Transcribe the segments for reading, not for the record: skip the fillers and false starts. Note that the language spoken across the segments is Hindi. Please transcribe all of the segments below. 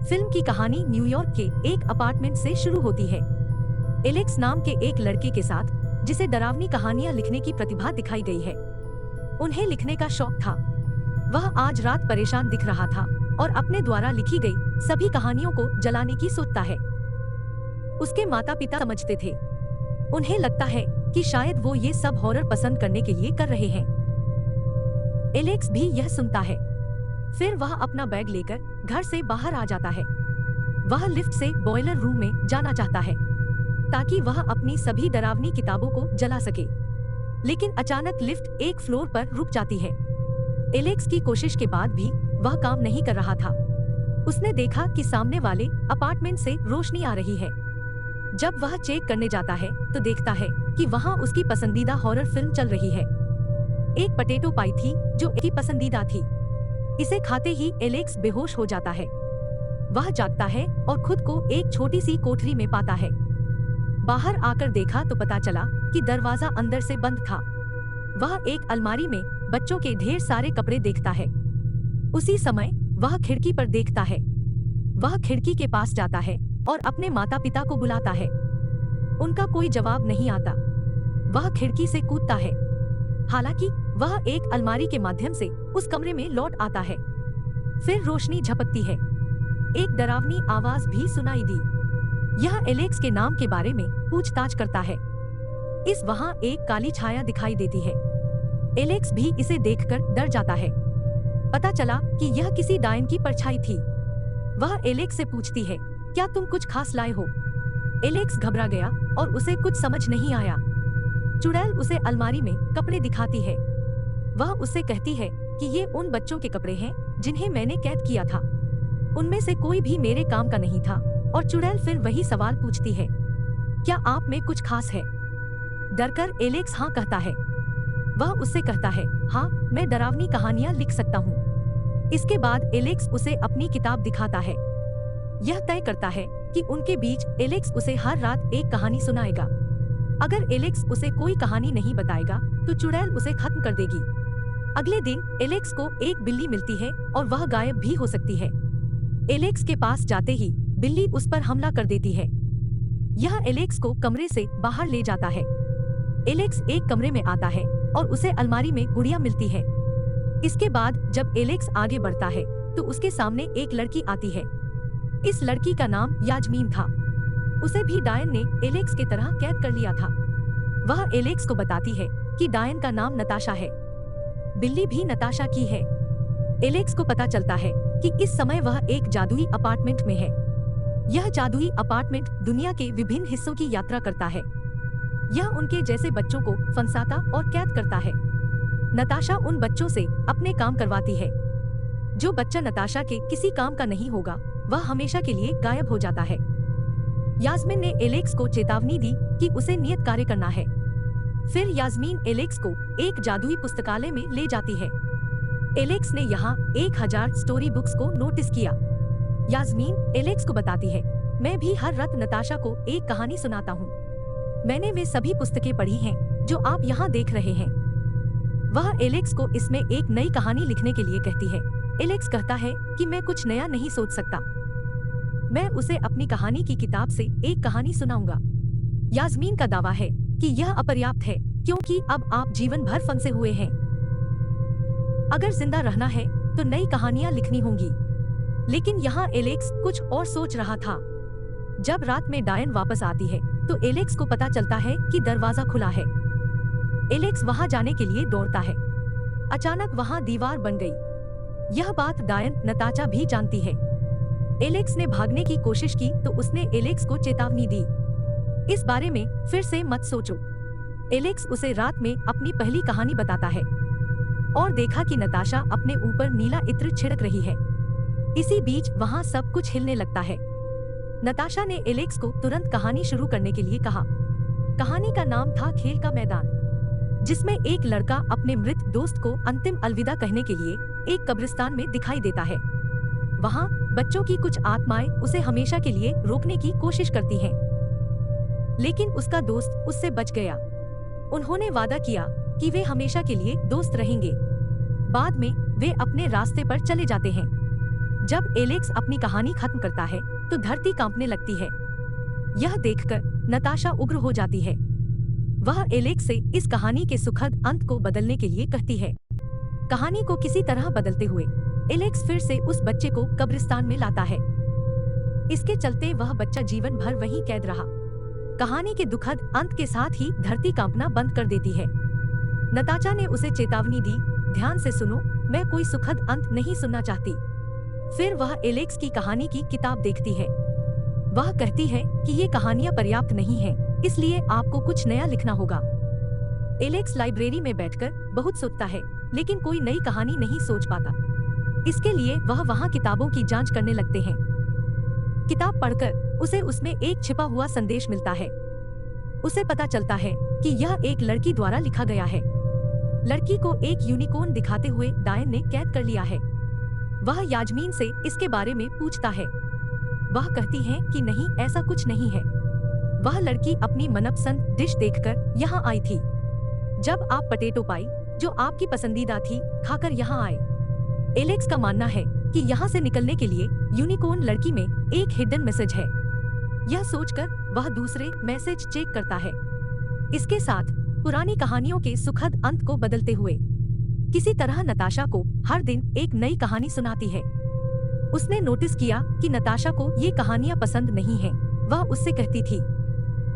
फिल्म की कहानी न्यूयॉर्क के एक अपार्टमेंट से शुरू होती है। एलेक्स नाम के एक लड़के के साथ जिसे डरावनी कहानियां लिखने की प्रतिभा दिखाई गई है। उन्हें लिखने का शौक था। वह आज रात परेशान दिख रहा था और अपने द्वारा लिखी गई सभी कहानियों को जलाने की सोचता है। उसके माता पिता समझते थे। उन्हें लगता है कि शायद वो ये सब हॉरर पसंद करने के लिए कर रहे हैं। एलेक्स भी यह सुनता है। फिर वह अपना बैग लेकर घर से बाहर आ जाता है। वह लिफ्ट से बॉयलर रूम में जाना चाहता है ताकि वह अपनी सभी डरावनी किताबों को जला सके। लेकिन अचानक लिफ्ट एक फ्लोर पर रुक जाती है। एलेक्स की कोशिश के बाद भी वह काम नहीं कर रहा था। उसने देखा कि सामने वाले अपार्टमेंट से रोशनी आ रही है। जब वह चेक करने जाता है तो देखता है कि वहाँ उसकी पसंदीदा हॉरर फिल्म चल रही है। एक पोटैटो पाई थी जो उसकी पसंदीदा थी। इसे खाते ही एलेक्स बेहोश हो जाता है। वह जागता है और खुद को एक छोटी सी कोठरी में पाता है। बाहर आकर देखा तो पता चला कि दरवाजा अंदर से बंद था। वह एक अलमारी में बच्चों के ढेर सारे कपड़े देखता है। उसी समय वह खिड़की पर देखता है। वह खिड़की के पास जाता है और अपने माता पिता को बुलाता है। उनका कोई जवाब नहीं आता। वह खिड़की से कूदता है। हालांकि वह एक अलमारी के माध्यम से उस कमरे में लौट आता है। फिर रोशनी झपकती है। एक डरावनी आवाज भी सुनाई दी। यह एलेक्स के नाम के बारे में पूछताछ करता है। इस वहाँ एक काली छाया दिखाई देती है। एलेक्स भी इसे देखकर डर जाता है। पता चला कि यह किसी डायन की परछाई थी। वह एलेक्स से पूछती है, क्या तुम कुछ खास लाए हो? एलेक्स घबरा गया और उसे कुछ समझ नहीं आया। चुड़ैल उसे अलमारी में कपड़े दिखाती है। वह उससे कहती है कि ये उन बच्चों के कपड़े हैं जिन्हें मैंने कैद किया था। उनमें से कोई भी मेरे काम का नहीं था। और चुड़ैल फिर वही सवाल पूछती है, क्या आप में कुछ खास है? डरकर एलेक्स हाँ कहता है। वह उससे कहता है, हाँ, मैं डरावनी कहानियां लिख सकता हूँ। इसके बाद एलेक्स उसे अपनी किताब दिखाता है। यह तय करता है कि उनके बीच एलेक्स उसे हर रात एक कहानी सुनाएगा। अगर एलेक्स उसे कोई कहानी नहीं बताएगा तो चुड़ैल उसे खत्म कर देगी। अगले दिन एलेक्स को एक बिल्ली मिलती है और वह गायब भी हो सकती है। एलेक्स के पास जाते ही बिल्ली उस पर हमला कर देती है। यह एलेक्स को कमरे से बाहर ले जाता है। एलेक्स एक कमरे में आता है और उसे अलमारी में गुड़िया मिलती है। इसके बाद जब एलेक्स आगे बढ़ता है तो उसके सामने एक लड़की आती है। इस लड़की का नाम याजमीन था। उसे भी डायन ने एलेक्स के तरह कैद कर लिया था। वह एलेक्स को बताती है कि डायन का नाम नताशा है। बिल्ली भी नताशा की है। एलेक्स को पता चलता है कि इस समय वह एक जादुई अपार्टमेंट में है। यह जादुई अपार्टमेंट दुनिया के विभिन्न हिस्सों की यात्रा करता है। यह उनके जैसे बच्चों को फंसाता और कैद करता है। नताशा उन बच्चों से अपने काम करवाती है। जो बच्चा नताशा के किसी काम का नहीं होगा वह हमेशा के लिए गायब हो जाता है। यास्मीन ने एलेक्स को चेतावनी दी कि उसे नियत कार्य करना है। फिर यास्मीन एलेक्स को एक जादुई पुस्तकालय में ले जाती है। एलेक्स ने यहाँ 1000 स्टोरी बुक्स को नोटिस किया। यास्मीन एलेक्स को बताती है, मैं भी हर रात नताशा को एक कहानी सुनाता हूँ। मैंने वे सभी पुस्तकें पढ़ी हैं जो आप यहाँ देख रहे हैं। वह एलेक्स को इसमें एक नई कहानी लिखने के लिए कहती है। एलेक्स कहता है कि मैं कुछ नया नहीं सोच सकता। मैं उसे अपनी कहानी की किताब से एक कहानी सुनाऊंगा। यास्मीन का दावा है कि यह अपर्याप्त है क्योंकि अब आप जीवन भर फंसे हुए हैं। अगर जिंदा रहना है तो नई कहानियां लिखनी होंगी। लेकिन यहाँ एलेक्स कुछ और सोच रहा था। जब रात में डायन वापस आती है तो एलेक्स को पता चलता है कि दरवाजा खुला है। एलेक्स वहां जाने के लिए दौड़ता है। अचानक वहां दीवार बन गई। यह बात डायन नताशा भी जानती है। एलेक्स ने भागने की कोशिश की तो उसने एलेक्स को चेतावनी दी, इस बारे में फिर से मत सोचो। एलेक्स उसे रात में अपनी पहली कहानी बताता है और देखा कि नताशा अपने ऊपर नीला इत्र छिड़क रही है। इसी बीच वहाँ सब कुछ हिलने लगता है। नताशा ने एलेक्स को तुरंत कहानी शुरू करने के लिए कहा। कहानी का नाम था खेल का मैदान, जिसमें एक लड़का अपने मृत दोस्त को अंतिम अलविदा कहने के लिए एक कब्रिस्तान में दिखाई देता है। वहाँ बच्चों की कुछ आत्माएं उसे हमेशा के लिए रोकने की कोशिश करती हैं, लेकिन उसका दोस्त उससे बच गया। उन्होंने वादा किया कि वे हमेशा के लिए दोस्त रहेंगे। बाद में वे अपने रास्ते पर चले जाते हैं। जब एलेक्स अपनी कहानी खत्म करता है तो धरती कांपने लगती है। यह देखकर नताशा उग्र हो जाती है। वह एलेक्स से इस कहानी के सुखद अंत को बदलने के लिए कहती है। कहानी को किसी तरह बदलते हुए एलेक्स फिर से उस बच्चे को कब्रिस्तान में लाता है। इसके चलते वह बच्चा जीवन भर वहीं कैद रहा। कहानी के दुखद अंत के साथ ही धरती कांपना बंद कर देती है। नताशा ने उसे चेतावनी दी, ध्यान से सुनो, मैं कोई सुखद अंत नहीं सुनना चाहती। फिर वह एलेक्स की कहानी की किताब देखती है। वह कहती है कि ये कहानियां पर्याप्त नहीं हैं, इसलिए आपको कुछ नया लिखना होगा। एलेक्स लाइब्रेरी में बैठकर बहुत सोचता है, लेकिन कोई नई कहानी नहीं सोच पाता। इसके लिए वह वहाँ किताबों की जांच करने लगते हैं। किताब पढ़कर उसे उसमें एक छिपा हुआ संदेश मिलता है। उसे पता चलता है कि यह एक लड़की द्वारा लिखा गया है। लड़की को एक यूनिकॉर्न दिखाते हुए डायन ने कैद कर लिया है। वह याजमीन से इसके बारे में पूछता है। वह कहती है कि नहीं, ऐसा कुछ नहीं है। वह लड़की अपनी मनपसंद डिश देखकर यहाँ आई थी। जब आप पोटैटो पाई, जो आपकी पसंदीदा थी, खाकर यहाँ आए। एलेक्स का मानना है कि यहाँ से निकलने के लिए यूनिकॉर्न लड़की में एक हिडन मैसेज है। यह सोचकर वह दूसरे मैसेज चेक करता है। इसके साथ पुरानी कहानियों के सुखद अंत को बदलते हुए किसी तरह नताशा को हर दिन एक नई कहानी सुनाती है। उसने नोटिस किया कि नताशा को ये कहानियां पसंद नहीं हैं। वह उससे कहती थी,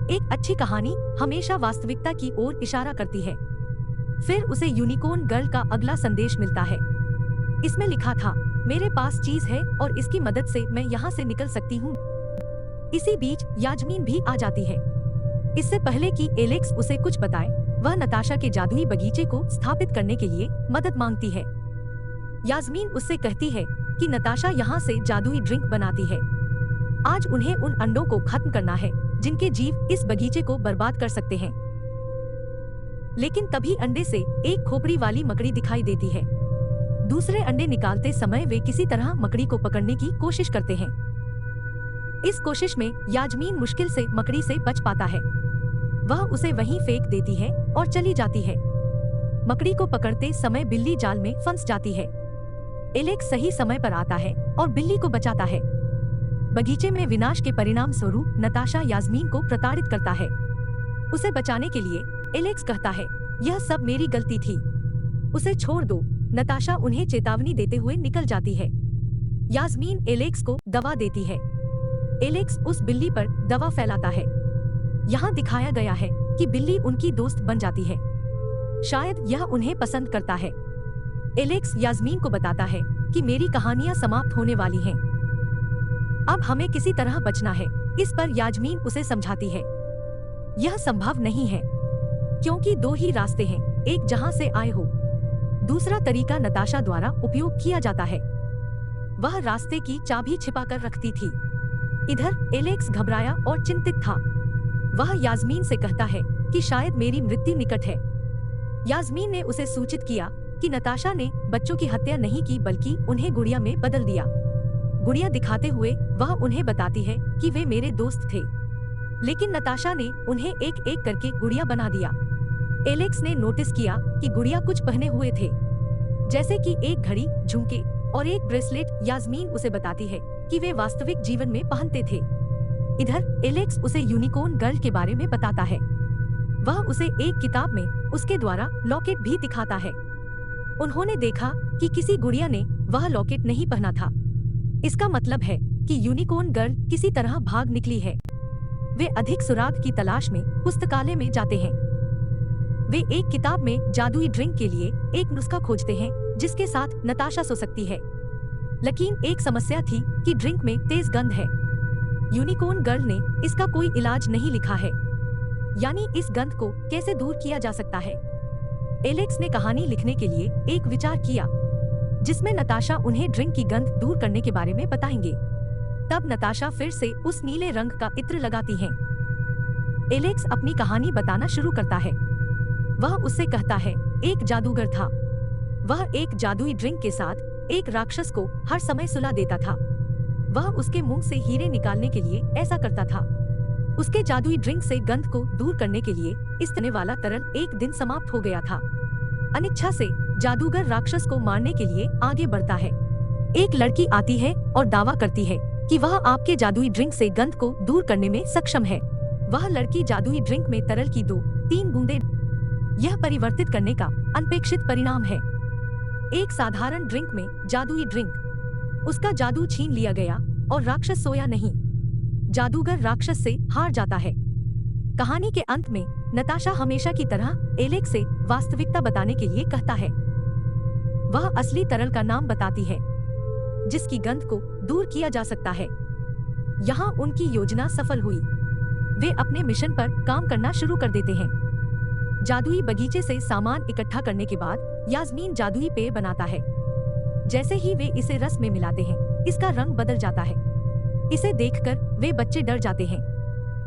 एक अच्छी कहानी हमेशा वास्तविकता की ओर इशारा करती है। फिर उसे यूनिकॉर्न गर्ल का अगला संदेश मिलता है। इसमें लिखा था, मेरे पास चीज है और इसकी मदद से मैं यहाँ से निकल सकती हूँ। इसी बीच याजमीन भी आ जाती है। इससे पहले कि एलेक्स उसे कुछ बताए, वह नताशा के जादुई बगीचे को स्थापित करने के लिए मदद मांगती है। यास्मीन उससे कहती है कि नताशा यहाँ से जादुई ड्रिंक बनाती है। आज उन्हें उन अंडों को खत्म करना है जिनके जीव इस बगीचे को बर्बाद कर सकते हैं। लेकिन तभी अंडे से एक खोपड़ी वाली मकड़ी दिखाई देती है। दूसरे अंडे निकालते समय वे किसी तरह मकड़ी को पकड़ने की कोशिश करते हैं। इस कोशिश में याजमीन मुश्किल से मकड़ी से बच पाता है। वह उसे वहीं फेंक देती है और चली जाती है। मकड़ी को पकड़ते समय बिल्ली जाल में फंस जाती है। एलेक्स सही समय पर आता है और बिल्ली को बचाता है। बगीचे में विनाश के परिणाम स्वरूप नताशा यास्मीन को प्रताड़ित करता है। उसे बचाने के लिए एलेक्स कहता है, यह सब मेरी गलती थी, उसे छोड़ दो। नताशा उन्हें चेतावनी देते हुए निकल जाती है। यास्मीन एलेक्स को दवा देती है। एलेक्स उस बिल्ली पर दवा फैलाता है। यहाँ दिखाया गया है कि बिल्ली उनकी दोस्त बन जाती है। शायद यह उन्हें पसंद करता है। एलेक्स यास्मीन को बताता है कि मेरी कहानियां समाप्त होने वाली हैं। अब हमें किसी तरह बचना है। इस पर यास्मीन उसे समझाती है, यह संभव नहीं है, क्योंकि दो ही रास्ते हैं, एक जहां से आए हो, दूसरा तरीका नताशा द्वारा उपयोग किया जाता है। वह रास्ते की चाबी छिपा कर रखती थी। इधर एलेक्स घबराया और चिंतित था। वह यास्मीन से कहता है कि शायद मेरी मृत्यु निकट है। यास्मीन ने उसे सूचित किया कि नताशा ने बच्चों की हत्या नहीं की, बल्कि उन्हें गुड़िया में बदल दिया। गुड़िया दिखाते हुए वह उन्हें बताती है कि वे मेरे दोस्त थे, लेकिन नताशा ने उन्हें एक एक करके गुड़िया बना दिया। एलेक्स ने नोटिस किया कि गुड़िया कुछ पहने हुए थे, जैसे कि एक घड़ी, झुमके और एक ब्रेसलेट। यास्मीन उसे बताती है कि वे वास्तविक जीवन में पहनते थे। इधर एलेक्स उसे यूनिकॉर्न गर्ल के बारे में बताता है। वह उसे एक किताब में उसके द्वारा लॉकेट भी दिखाता है। उन्होंने देखा कि किसी गुड़िया ने वह लॉकेट नहीं पहना था। इसका मतलब है कि यूनिकॉर्न गर्ल किसी तरह भाग निकली है। वे अधिक सुराग की तलाश में पुस्तकालय में जाते हैं। वे एक किताब में जादुई ड्रिंक के लिए एक नुस्खा खोजते हैं जिसके साथ नताशा सो सकती है। लेकिन एक समस्या थी कि ड्रिंक में तेज गंध है। यूनिकॉर्न गर्ल ने इसका कोई इलाज नहीं लिखा है, यानी इस गंध को कैसे दूर किया जा सकता है। एलेक्स ने कहानी लिखने के लिए एक विचार किया, जिसमें नताशा उन्हें ड्रिंक की गंध दूर करने के बारे में बताएंगे। तब नताशा फिर से उस नीले रंग का इत्र लगाती हैं। एलेक्स अपनी कहानी बताना शुरू करता है। वह उससे कहता है, एक जादूगर था। वह एक जादुई ड्रिंक के साथ एक राक्षस को हर समय सुला देता था। वह उसके मुंह से हीरे निकालने के लिए ऐसा करता था। उसके जादुई ड्रिंक से गंध को दूर करने के लिए इस तरह वाला तरल एक दिन समाप्त हो गया था। अनिच्छा से जादूगर राक्षस को मारने के लिए आगे बढ़ता है। एक लड़की आती है और दावा करती है कि वह आपके जादुई ड्रिंक से गंध को दूर करने में सक्षम है। वह लड़की जादुई ड्रिंक में तरल की 2-3 बूंदें यह परिवर्तित करने का अनपेक्षित परिणाम है। एक साधारण ड्रिंक में जादुई ड्रिंक, उसका जादू छीन लिया गया और राक्षस सोया नहीं। जादूगर राक्षस से हार जाता है। कहानी के अंत में नताशा हमेशा की तरह एलेक्स से वास्तविकता बताने के लिए कहता है। वह असली तरल का नाम बताती है जिसकी गंध को दूर किया जा सकता है। यहाँ उनकी योजना सफल हुई। वे अपने मिशन पर काम करना शुरू कर देते हैं। जादुई बगीचे से सामान इकट्ठा करने के बाद यास्मीन जादुई पेय बनाता है। जैसे ही वे इसे रस में मिलाते हैं, इसका रंग बदल जाता है। इसे देखकर वे बच्चे डर जाते हैं,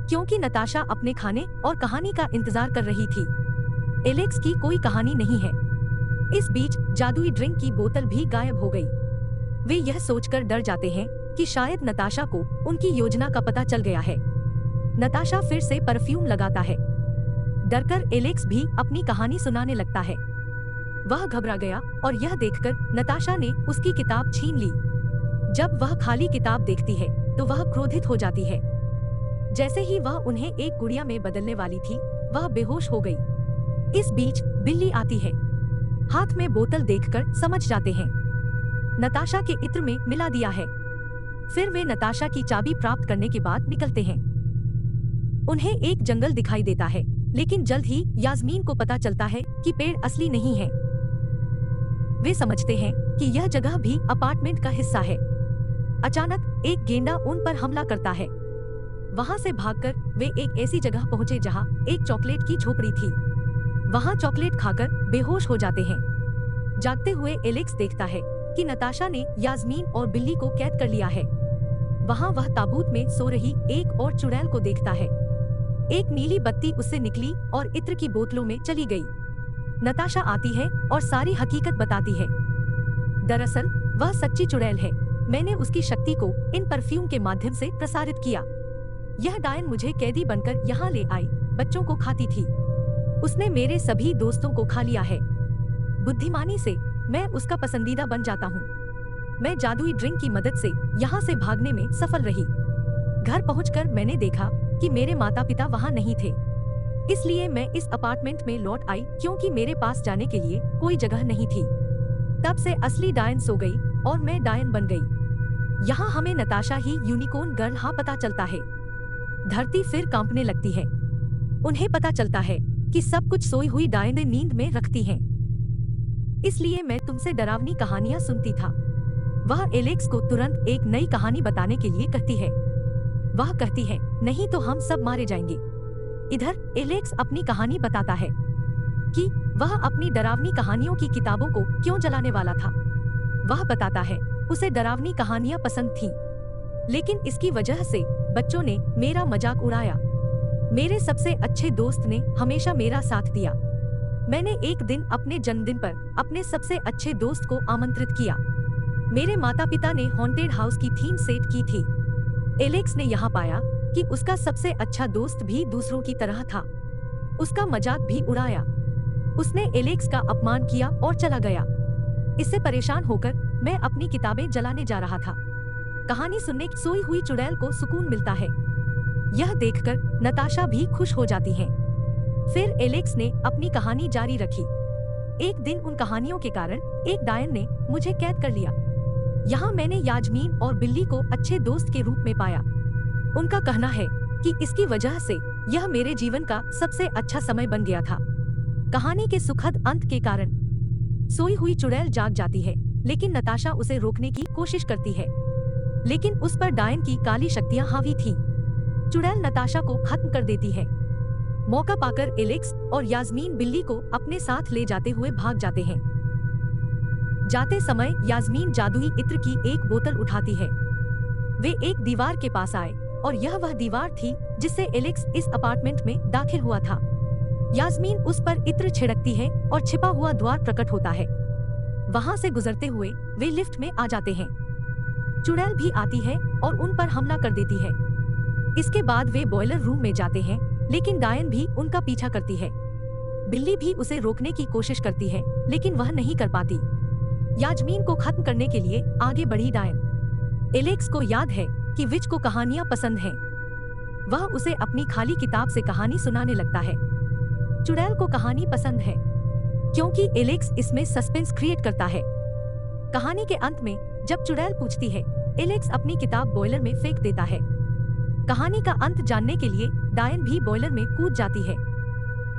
क्योंकि नताशा अपने खाने और कहानी का इंतजार कर रही थी। एलेक्स की कोई कहानी नहीं है। इस बीच जादुई ड्रिंक की बोतल भी गायब हो गई। वे यह सोचकर डर जाते हैं कि शायद नताशा को उनकी योजना का पता चल गया है। नताशा फिर से परफ्यूम लगाता है। डरकर एलेक्स भी अपनी कहानी सुनाने लगता है। वह घबरा गया और यह देखकर नताशा ने उसकी किताब छीन ली। जब वह खाली किताब देखती है तो वह क्रोधित हो जाती है। जैसे ही वह उन्हें एक गुड़िया में बदलने वाली थी, वह बेहोश हो गई। इस बीच बिल्ली आती है। हाथ में बोतल देखकर समझ जाते हैं नताशा के इत्र में मिला दिया है। फिर वे नताशा की चाबी प्राप्त करने के बाद निकलते हैं। उन्हें एक जंगल दिखाई देता है, लेकिन जल्द ही यास्मीन को पता चलता है कि पेड़ असली नहीं है। वे समझते हैं कि यह जगह भी अपार्टमेंट का हिस्सा है। अचानक एक गेंडा उन पर हमला करता है। वहां से भागकर वे एक ऐसी जगह पहुंचे जहां एक चॉकलेट की झोपड़ी थी। वहां चॉकलेट खाकर बेहोश हो जाते हैं। जागते हुए एलेक्स देखता है कि नताशा ने यास्मीन और बिल्ली को कैद कर लिया है। वहां वह ताबूत में सो रही एक और चुड़ैल को देखता है। एक नीली बत्ती उससे निकली और इत्र की बोतलों में चली गई। नताशा आती है और सारी हकीकत बताती है। दरअसल वह सच्ची चुड़ैल है। मैंने उसकी शक्ति को इन परफ्यूम के माध्यम से प्रसारित किया। यह डायन मुझे कैदी बनकर यहाँ ले आई, बच्चों को खाती थी। उसने मेरे सभी दोस्तों को खा लिया है। बुद्धिमानी से मैं उसका पसंदीदा बन जाता हूँ। मैं जादुई ड्रिंक की मदद से यहाँ से भागने में सफल रही। घर पहुंचकर मैंने देखा कि मेरे माता पिता वहाँ नहीं थे। इसलिए मैं इस अपार्टमेंट में लौट आई, क्योंकि मेरे पास जाने के लिए कोई जगह नहीं थी। तब से असली डायन सो गई और मैं डायन बन गई। यहाँ हमें नताशा ही यूनिकॉर्न गर्ल हाँ पता चलता है। धरती फिर कांपने लगती है। उन्हें पता चलता है कि सब कुछ सोई हुई डायन नींद में रखती हैं। इसलिए मैं तुमसे डरावनी कहानियां सुनती था। वह एलेक्स को तुरंत एक नई कहानी बताने के लिए कहती है। वह कहती है, नहीं तो हम सब मारे जाएंगे। इधर एलेक्स अपनी कहानी बताता है कि वह अपनी डरावनी कहानियों की किताबों को क्यों जलाने वाला था। वह बताता है उसे डरावनी कहानियां पसंद थीं, लेकिन इसकी वजह से बच्चों ने मेरा मजाक उड़ाया। मेरे सबसे अच्छे दोस्त ने हमेशा मेरा साथ दिया। मैंने एक दिन अपने जन्मदिन पर अपने सबसे अच्छे दोस्त को आमंत्रित किया। मेरे माता पिता ने हॉन्टेड हाउस की थीम सेट की थी। एलेक्स ने यहाँ पाया कि उसका सबसे अच्छा दोस्त भी दूसरों की तरह था। उसका मजाक भी उड़ाया। उसने एलेक्स का अपमान किया और चला गया। इससे परेशान होकर मैं अपनी किताबें जलाने जा रहा था। कहानी सुनने सोई हुई चुड़ैल को सुकून मिलता है। यह देखकर नताशा भी खुश हो जाती है। फिर एलेक्स ने अपनी कहानी जारी रखी। एक दिन उन कहानियों के कारण एक डायन ने मुझे कैद कर लिया। यहाँ मैंने यास्मीन और बिल्ली को अच्छे दोस्त के रूप में पाया। उनका कहना है कि इसकी वजह से यह मेरे जीवन का सबसे अच्छा समय बन गया था। कहानी के सुखद अंत के कारण सोई हुई चुड़ैल जाग जाती है, लेकिन नताशा उसे रोकने की कोशिश करती है, लेकिन उस पर डायन की काली शक्तियां हावी थीं। चुड़ैल नताशा को खत्म कर देती है। मौका पाकर एलेक्स और यास्मीन बिल्ली को अपने साथ ले जाते हुए भाग जाते हैं। जाते समय यास्मीन जादुई इत्र की एक बोतल उठाती है। वे एक दीवार के पास आए और यह वह दीवार थी जिससे एलेक्स इस अपार्टमेंट में दाखिल हुआ था। यास्मीन उस पर इत्र छिड़कती है और छिपा हुआ द्वार प्रकट होता है। वहां से गुजरते हुए वे लिफ्ट में आ जाते हैं। चुड़ैल भी आती है और उन पर हमला कर देती है। इसके बाद वे बॉयलर रूम में जाते हैं, लेकिन डायन भी उनका पीछा करती है। बिल्ली भी उसे रोकने की कोशिश करती है, लेकिन वह नहीं कर पाती। याजमीन को खत्म करने के लिए आगे बढ़ी डायन। एलेक्स को याद है कि विच को कहानियां पसंद हैं। वह उसे अपनी खाली किताब से कहानी सुनाने लगता है। चुड़ैल को कहानी पसंद है क्योंकि एलेक्स इसमें सस्पेंस क्रिएट करता है। कहानी के अंत में जब चुड़ैल पूछती है, एलेक्स अपनी किताब बॉयलर में फेंक देता है। कहानी का अंत जानने के लिए डायन भी बॉयलर में कूद जाती है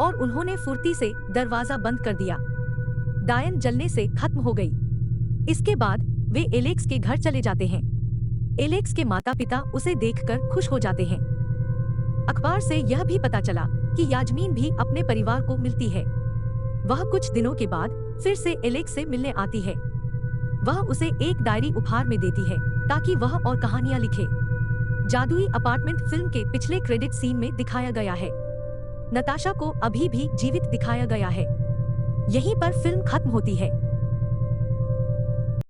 और उन्होंने फुर्ती से दरवाजा बंद कर दिया। डायन जलने से खत्म हो गई। इसके बाद वे एलेक्स के घर चले जाते हैं। एलेक्स के माता पिता उसे देखकर खुश हो जाते हैं। अखबार से यह भी पता चला कि याजमीन भी अपने परिवार को मिलती है। वह कुछ दिनों के बाद फिर से एलेक्स से मिलने आती है। वह उसे एक डायरी उपहार में देती है ताकि वह और कहानियां लिखे। जादुई अपार्टमेंट फिल्म के पिछले क्रेडिट सीन में दिखाया गया है। नताशा को अभी भी जीवित दिखाया गया है। यहीं पर फिल्म खत्म होती है।